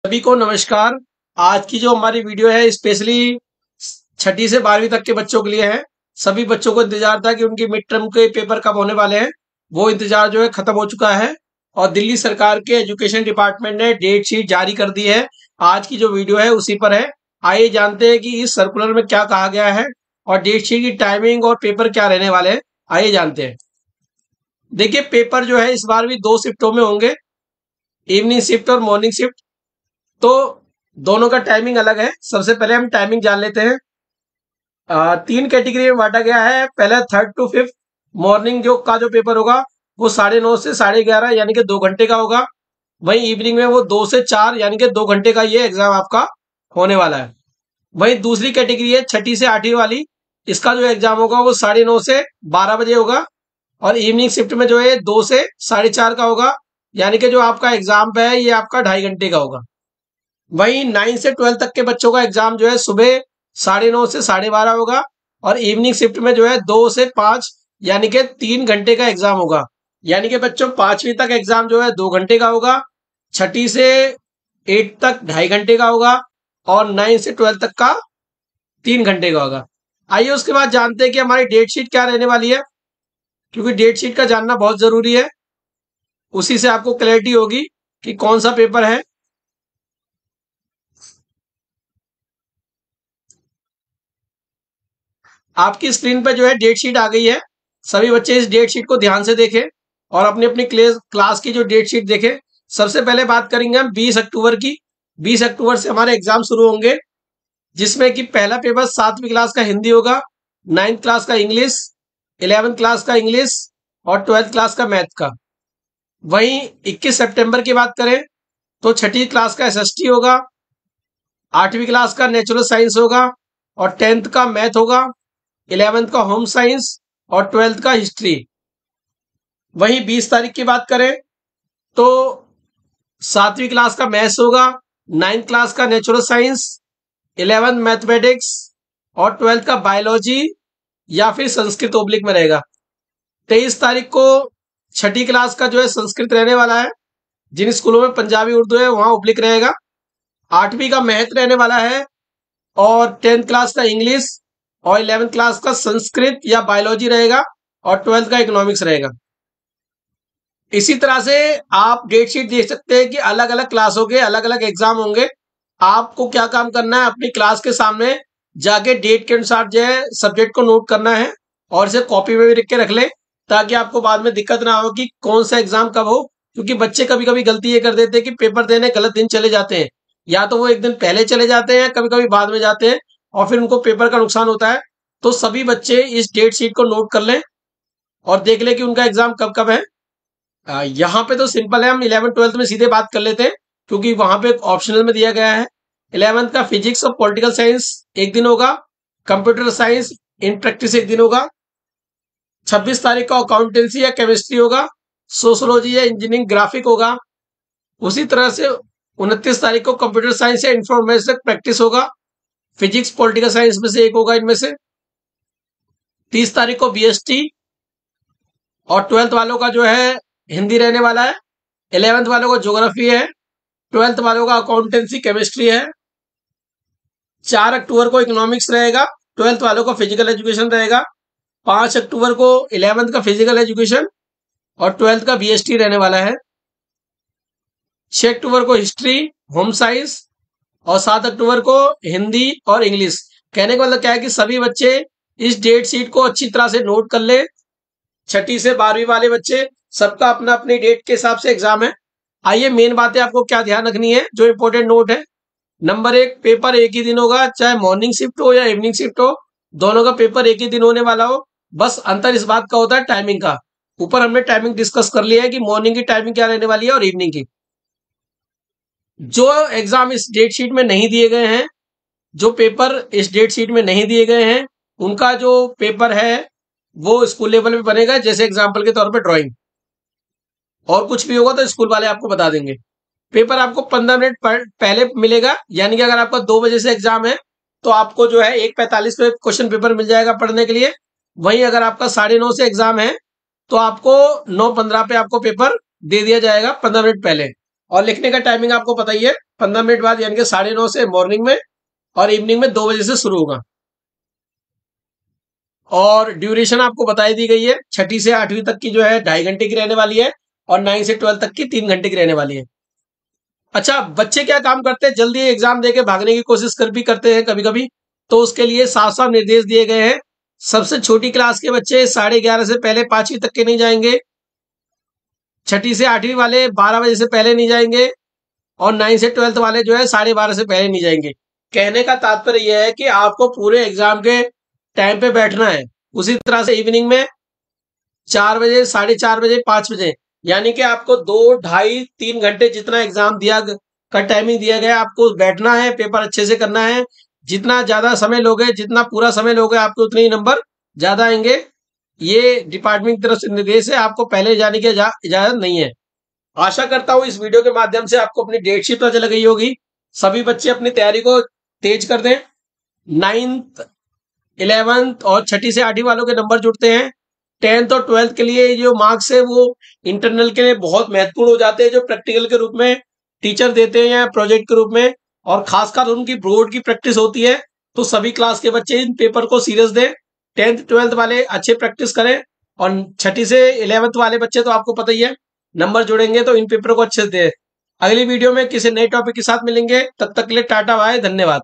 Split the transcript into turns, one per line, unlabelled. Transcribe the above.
सभी को नमस्कार। आज की जो हमारी वीडियो है स्पेशली छठी से 12वीं तक के बच्चों के लिए है। सभी बच्चों को इंतजार था कि उनकी मिड टर्म के पेपर कब होने वाले हैं। वो इंतजार जो है खत्म हो चुका है और दिल्ली सरकार के एजुकेशन डिपार्टमेंट ने डेट शीट जारी कर दी है। आज की जो वीडियो है उसी पर है। आइए जानते हैं कि इस सर्कुलर में क्या कहा गया है और डेट शीट की टाइमिंग और पेपर क्या रहने वाले हैं। आइए जानते हैं। देखिए, पेपर जो है इस बार भी 2 शिफ्टों में होंगे, इवनिंग शिफ्ट और मॉर्निंग शिफ्ट। तो दोनों का टाइमिंग अलग है। सबसे पहले हम टाइमिंग जान लेते हैं। 3 कैटेगरी में बांटा गया है। पहला 3rd to 5th मॉर्निंग जो पेपर होगा वो 9:30 से 11:30 यानी कि 2 घंटे का होगा। वहीं इवनिंग में वो 2 से 4 यानी कि 2 घंटे का ये एग्जाम आपका होने वाला है। वहीं दूसरी कैटेगरी है छठी से 8वीं वाली। इसका जो एग्जाम होगा वो 9:30 से 12 बजे होगा और इवनिंग शिफ्ट में जो है 2 से 4:30 का होगा, यानी कि जो आपका एग्जाम है ये आपका 2.5 घंटे का होगा। वहीं 9 से 12 तक के बच्चों का एग्जाम जो है सुबह 9:30 से 12:30 होगा और इवनिंग शिफ्ट में जो है 2 से 5 यानी कि 3 घंटे का एग्जाम होगा। यानी कि बच्चों 5वीं तक एग्जाम जो है 2 घंटे का होगा, छठी से 8 तक 2.5 घंटे का होगा और 9 से 12 तक का 3 घंटे का होगा। आइए उसके बाद जानते हैं कि हमारी डेट शीट क्या रहने वाली है, क्योंकि डेट शीट का जानना बहुत जरूरी है। उसी से आपको क्लैरिटी होगी कि कौन सा पेपर है। आपकी स्क्रीन पर जो है डेट शीट आ गई है। सभी बच्चे इस डेट शीट को ध्यान से देखें और अपनी अपनी क्लास की जो डेट शीट देखें। सबसे पहले बात करेंगे हम 20 अक्टूबर की। 20 अक्टूबर से हमारे एग्जाम शुरू होंगे, जिसमें कि पहला पेपर 7वीं क्लास का हिंदी होगा, 9th क्लास का इंग्लिश, 11th क्लास का इंग्लिश और 12th क्लास का मैथ का। वहीं 21 सितंबर की बात करें तो छठी क्लास का एसएसटी होगा, 8वीं क्लास का नेचुरल साइंस होगा और 10th का मैथ होगा, 11th का होम साइंस और 12th का हिस्ट्री। वहीं 20 तारीख की बात करें तो 7वीं क्लास का मैथ्स होगा, 9th क्लास का नेचुरल साइंस, 11th मैथमेटिक्स और 12th का बायोलॉजी या फिर संस्कृत ओब्लिक में रहेगा। 23 तारीख को छठी क्लास का जो है संस्कृत रहने वाला है। जिन स्कूलों में पंजाबी उर्दू है वहां ओब्लिक रहेगा। 8वीं का मैथ रहने वाला है और 10th क्लास का इंग्लिश और 11th क्लास का संस्कृत या बायोलॉजी रहेगा और 12th का इकोनॉमिक्स रहेगा। इसी तरह से आप डेट शीट देख सकते हैं कि अलग अलग क्लासों के अलग अलग एग्जाम होंगे। आपको क्या काम करना है, अपनी क्लास के सामने जाके डेट के अनुसार जो है सब्जेक्ट को नोट करना है और इसे कॉपी में भी लिख के रख ले, ताकि आपको बाद में दिक्कत ना हो कि कौन सा एग्जाम कब हो। क्योंकि बच्चे कभी कभी गलती ये कर देते हैं कि पेपर देने गलत दिन चले जाते हैं, या तो वो एक दिन पहले चले जाते हैं, कभी कभी बाद में जाते हैं और फिर उनको पेपर का नुकसान होता है। तो सभी बच्चे इस डेट शीट को नोट कर लें और देख लें कि उनका एग्जाम कब कब है। यहाँ पे तो सिंपल है, हम 11th 12th में सीधे बात कर लेते हैं, क्योंकि वहां पे ऑप्शनल में दिया गया है। 11th का फिजिक्स और पॉलिटिकल साइंस एक दिन होगा, कंप्यूटर साइंस इन प्रैक्टिस एक दिन होगा। 26 तारीख को अकाउंटेंसी या केमिस्ट्री होगा, सोशोलॉजी या इंजीनियरिंग ग्राफिक होगा। उसी तरह से 29 तारीख को कंप्यूटर साइंस या इंफॉर्मेशन प्रैक्टिस होगा, फिजिक्स पॉलिटिकल साइंस में से एक होगा इनमें से। 30 तारीख को बीएसटी और 12th वालों का जो है हिंदी रहने वाला है, 11th वालों को ज्योग्राफी है, 12th वालों का अकाउंटेंसी केमिस्ट्री है। 4 अक्टूबर को इकोनॉमिक्स रहेगा, 12th वालों का फिजिकल एजुकेशन रहेगा। 5 अक्टूबर को 11th का फिजिकल एजुकेशन और 12th का बीएसटी रहने वाला है। 6 अक्टूबर को हिस्ट्री होम साइंस और 7 अक्टूबर को हिंदी और इंग्लिश। कहने का मतलब क्या है कि सभी बच्चे इस डेट शीट को अच्छी तरह से नोट कर ले। छठी से 12वीं वाले बच्चे सबका अपना अपनी डेट के हिसाब से एग्जाम है। आइए मेन बातें आपको क्या ध्यान रखनी है, जो इंपॉर्टेंट नोट है। नंबर 1, पेपर एक ही दिन होगा, चाहे मॉर्निंग शिफ्ट हो या इवनिंग शिफ्ट हो, दोनों का पेपर एक ही दिन होने वाला हो। बस अंतर इस बात का होता है टाइमिंग का। ऊपर हमने टाइमिंग डिस्कस कर लिया है कि मॉर्निंग की टाइमिंग क्या रहने वाली है और इवनिंग की। जो एग्जाम इस डेट शीट में नहीं दिए गए हैं, जो पेपर इस डेट शीट में नहीं दिए गए हैं, उनका जो पेपर है वो स्कूल लेवल पे बनेगा। जैसे एग्जाम्पल के तौर पे ड्राइंग, और कुछ भी होगा तो स्कूल वाले आपको बता देंगे। पेपर आपको 15 मिनट पहले मिलेगा, यानी कि अगर आपका 2 बजे से एग्जाम है तो आपको जो है 1:45 पे क्वेश्चन पेपर मिल जाएगा पढ़ने के लिए। वहीं अगर आपका 9:30 से एग्जाम है तो आपको 9:15 पे आपको पेपर दे दिया जाएगा 15 मिनट पहले। और लिखने का टाइमिंग आपको पता ही है, 15 मिनट बाद, यानी कि 9:30 से मॉर्निंग में, और इवनिंग में 2 बजे से शुरू होगा। और ड्यूरेशन आपको बताई दी गई है, छठी से 8वीं तक की जो है 2.5 घंटे की रहने वाली है, और 9 से 12 तक की 3 घंटे की रहने वाली है। अच्छा, बच्चे क्या काम करते हैं, जल्दी एग्जाम देके भागने की कोशिश कर भी करते हैं कभी कभी, तो उसके लिए साफ साफ निर्देश दिए गए हैं। सबसे छोटी क्लास के बच्चे 11:30 से पहले 5वीं तक के नहीं जाएंगे, छठी से 8वीं वाले 12 बजे से पहले नहीं जाएंगे, और 9 से 12 वाले जो है 12:30 से पहले नहीं जाएंगे। कहने का तात्पर्य यह है कि आपको पूरे एग्जाम के टाइम पे बैठना है। उसी तरह से इवनिंग में 4 बजे, 4:30 बजे, 5 बजे, यानी कि आपको 2, ढाई, 3 घंटे जितना एग्जाम का टाइमिंग दिया गया है, आपको बैठना है, पेपर अच्छे से करना है। जितना ज्यादा समय लोगे, जितना पूरा समय लोगे, आपको उतने ही नंबर ज्यादा आएंगे। ये डिपार्टमेंट की तरफ से निर्देश है, आपको पहले जाने की इजाजत नहीं है। आशा करता हूं इस वीडियो के माध्यम से आपको अपनी डेट शीट पता चल गई होगी। सभी बच्चे अपनी तैयारी को तेज कर दें। 9th, 11th और छठी से 8वीं वालों के नंबर जुड़ते हैं। 10th और 12th के लिए जो मार्क्स है वो इंटरनल के लिए बहुत महत्वपूर्ण हो जाते हैं, जो प्रैक्टिकल के रूप में टीचर देते हैं या प्रोजेक्ट के रूप में, और खासकर उनकी बोर्ड की प्रैक्टिस होती है। तो सभी क्लास के बच्चे इन पेपर को सीरियस दें। 10th 12th वाले अच्छे प्रैक्टिस करें, और छठी से 11th वाले बच्चे तो आपको पता ही है, नंबर जोड़ेंगे तो इन पेपर को अच्छे से दें। अगली वीडियो में किसी नए टॉपिक के साथ मिलेंगे, तब तक के लिए टाटा बाय, धन्यवाद।